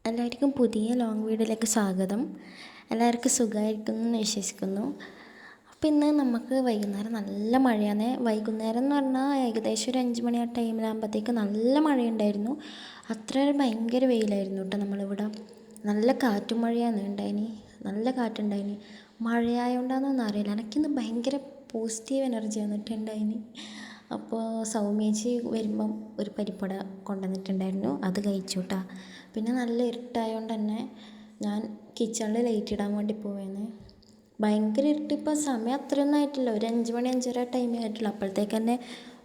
എല്ലാവർക്കും പുതിയ ലോങ് വീഡിയോയിലേക്ക് സ്വാഗതം. എല്ലാവർക്കും സുഖമായിരിക്കുന്നു എന്ന് വിശ്വസിക്കുന്നു. അപ്പോൾ ഇന്ന് നമുക്ക് വൈകുന്നേരം നല്ല മഴയാണ്. വൈകുന്നേരം എന്ന് പറഞ്ഞാൽ ഏകദേശം ഒരു 5 മണി ആ ടൈമിലാകുമ്പോഴത്തേക്ക് നല്ല മഴയുണ്ടായിരുന്നു. അത്ര ഭയങ്കര വെയിലായിരുന്നു കേട്ടോ. നമ്മളിവിടെ നല്ല കാറ്റും മഴയാണ് ഉണ്ടായിനി, നല്ല കാറ്റുണ്ടായിനി. മഴയായതുകൊണ്ടാണെന്നൊന്നും അറിയില്ല, എനിക്കിന്ന് ഭയങ്കര പോസിറ്റീവ് എനർജി വന്നിട്ടുണ്ടായിനി. അപ്പോൾ സൗമ്യേച്ചി വരുമ്പം ഒരു പരിപ്പട കൊണ്ടുവന്നിട്ടുണ്ടായിരുന്നു, അത് കഴിച്ചു കേട്ടോ. പിന്നെ നല്ല ഇരുട്ടായതുകൊണ്ട് തന്നെ ഞാൻ കിച്ചണിൽ ലൈറ്റ് ഇടാൻ വേണ്ടി പോവേന്ന്. ഭയങ്കര ഇരുട്ട്. ഇപ്പോൾ സമയം അത്രയൊന്നും ആയിട്ടില്ല, ഒരു 5 മണി 5:30 ടൈമേ ആയിട്ടുള്ളൂ. അപ്പോഴത്തേക്ക് തന്നെ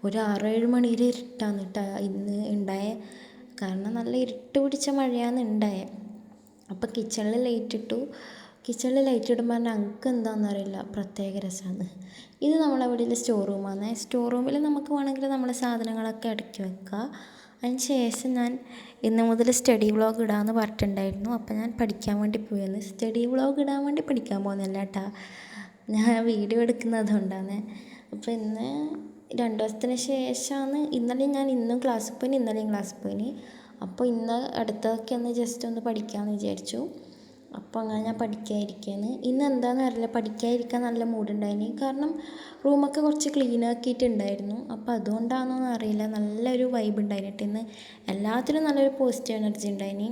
ഒരു 6-7 മണിയുടെ ഇരുട്ടാണ് കേട്ടോ ഇന്ന് ഉണ്ടായേ. കാരണം നല്ല ഇരുട്ട് പിടിച്ച മഴയാണ് ഉണ്ടായത്. അപ്പോൾ കിച്ചണിൽ ലൈറ്റ് ഇട്ടു. കിച്ചണിൽ ലൈറ്റ് ഇടുമ്പോൾ തന്നെ ഞങ്ങൾക്ക് എന്താണെന്നറിയില്ല, പ്രത്യേക രസമാണ്. ഇത് നമ്മളെവിടെയുള്ള സ്റ്റോർ റൂമാണ്. സ്റ്റോർ റൂമിൽ നമുക്ക് വേണമെങ്കിൽ നമ്മളെ സാധനങ്ങളൊക്കെ അടുക്കി വെക്കാം. അതിന് ശേഷം ഞാൻ ഇന്ന് മുതൽ സ്റ്റഡി വ്ളോഗ് ഇടാമെന്ന് പറഞ്ഞിട്ടുണ്ടായിരുന്നു. അപ്പോൾ ഞാൻ പഠിക്കാൻ വേണ്ടി പോയെന്ന്. സ്റ്റഡി വ്ളോഗ് ഇടാൻ വേണ്ടി പഠിക്കാൻ പോകുന്നില്ല കേട്ടോ, ഞാൻ വീഡിയോ എടുക്കുന്നതുകൊണ്ടാണ്. അപ്പോൾ ഇന്ന് 2 ദിവസത്തിന് ശേഷമാണ്. ഇന്നും ക്ലാസ്സിൽ പോയിന്, ഇന്നലെയും ക്ലാസ്സിൽ പോയിന്. അപ്പോൾ ഇന്ന് അടുത്തതൊക്കെ ഒന്ന് ജസ്റ്റ് ഒന്ന് പഠിക്കാമെന്ന് വിചാരിച്ചു. അപ്പോൾ അങ്ങനെ ഞാൻ പഠിക്കാതിരിക്കുകയാണ്. ഇന്ന് എന്താണെന്ന് അറിയില്ല, പഠിക്കാതിരിക്കാൻ നല്ല മൂഡുണ്ടായിന്. കാരണം റൂമൊക്കെ കുറച്ച് ക്ലീൻ ആക്കിയിട്ടുണ്ടായിരുന്നു. അപ്പോൾ അതുകൊണ്ടാണെന്നൊന്നും അറിയില്ല, നല്ലൊരു വൈബ് ഉണ്ടായിട്ട് ഇന്ന് എല്ലാത്തിനും നല്ലൊരു പോസിറ്റീവ് എനർജി ഉണ്ടായിന്.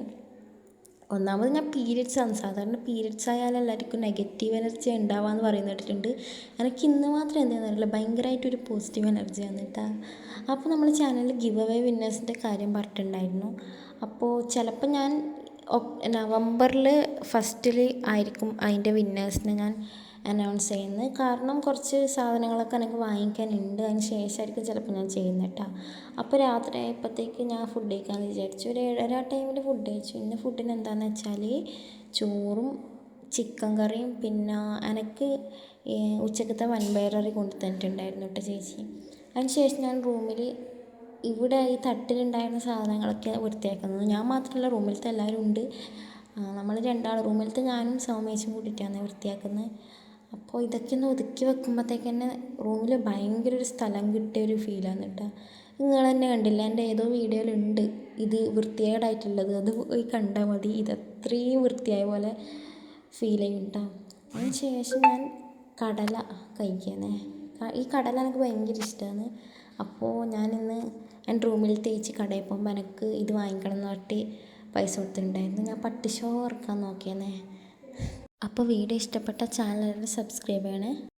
ഒന്നാമത് ഞാൻ പീരിയഡ്സാണ്. സാധാരണ പീരിയഡ്സ് ആയാലും എല്ലാവർക്കും നെഗറ്റീവ് എനർജി ഉണ്ടാവാമെന്ന് പറയുന്നത് കേട്ടിട്ടുണ്ട്. എനിക്ക് ഇന്ന് മാത്രം എന്താണെന്ന് അറിയില്ല, ഭയങ്കരമായിട്ടൊരു പോസിറ്റീവ് എനർജിയാണ് കേട്ടോ. അപ്പോൾ നമ്മൾ ചാനലിൽ ഗിവ് അവേ വിന്നേഴ്സിൻ്റെ കാര്യം പറഞ്ഞിട്ടുണ്ടായിരുന്നു. അപ്പോൾ ചിലപ്പോൾ ഞാൻ നവംബറിൽ ഫസ്റ്റിൽ ആയിരിക്കും അതിൻ്റെ വിന്നേഴ്സിനെ ഞാൻ അനൗൺസ് ചെയ്യുന്നത്. കാരണം കുറച്ച് സാധനങ്ങളൊക്കെ എനിക്ക് വാങ്ങിക്കാനുണ്ട്, അതിന് ശേഷമായിരിക്കും ചിലപ്പോൾ ഞാൻ ചെയ്യുന്നത് കേട്ടോ. അപ്പോൾ രാത്രി ആയപ്പോഴത്തേക്ക് ഞാൻ ഫുഡ് കഴിക്കാമെന്ന് വിചാരിച്ചു. ഒരു 7:30 ടൈമിൽ ഫുഡ് കഴിച്ചു. ഇന്ന് ഫുഡിന് എന്താണെന്ന് വെച്ചാൽ ചോറും ചിക്കൻ കറിയും, പിന്നെ എനിക്ക് ഉച്ചക്കത്തെ വൻപയർ കറി കൊണ്ടു തന്നിട്ടുണ്ടായിരുന്നു കേട്ടോ ചേച്ചി. അതിന് ശേഷം ഞാൻ റൂമിൽ ഇവിടെ ഈ തട്ടിലുണ്ടായിരുന്ന സാധനങ്ങളൊക്കെ വൃത്തിയാക്കുന്നത്. ഞാൻ മാത്രമല്ല, റൂമിലത്തെ എല്ലാവരും ഉണ്ട്. നമ്മൾ 2 റൂമിലത്തെ ഞാനും സൗമ്യേച്ചും കൂടിയിട്ടാണ് വൃത്തിയാക്കുന്നത്. അപ്പോൾ ഇതൊക്കെ ഒന്ന് ഒതുക്കി വെക്കുമ്പോഴത്തേക്ക് തന്നെ റൂമിൽ ഭയങ്കര ഒരു സ്ഥലം കിട്ടിയ ഒരു ഫീലാണ് കേട്ടോ. നിങ്ങൾ തന്നെ കണ്ടില്ല, എൻ്റെ ഏതോ വീഡിയോയിലുണ്ട് ഇത് വൃത്തികേടായിട്ടുള്ളത്, അത് പോയി കണ്ടാൽ മതി. ഇതത്രയും വൃത്തിയായ പോലെ ഫീൽ ചെയ്യും കേട്ടോ. അതിന് ശേഷം ഞാൻ കടല കഴിക്കാനേ. ഈ കടല എനിക്ക് ഭയങ്കര ഇഷ്ടമാണ്. അപ്പോൾ ഞാനിന്ന് എൻ്റെ റൂമിൽ തേച്ച് കടയിൽ പോകുമ്പോൾ എനിക്ക് ഇത് വാങ്ങിക്കണം എന്ന് പറഞ്ഞിട്ട് പൈസ കൊടുത്തിട്ടുണ്ടായിരുന്നു. ഞാൻ പട്ട് ഷോ ഇറക്കാൻ നോക്കിയെന്നേ. അപ്പോൾ വീഡിയോ ഇഷ്ടപ്പെട്ട ചാനലിൽ സബ്സ്ക്രൈബ് ചെയ്യണേ.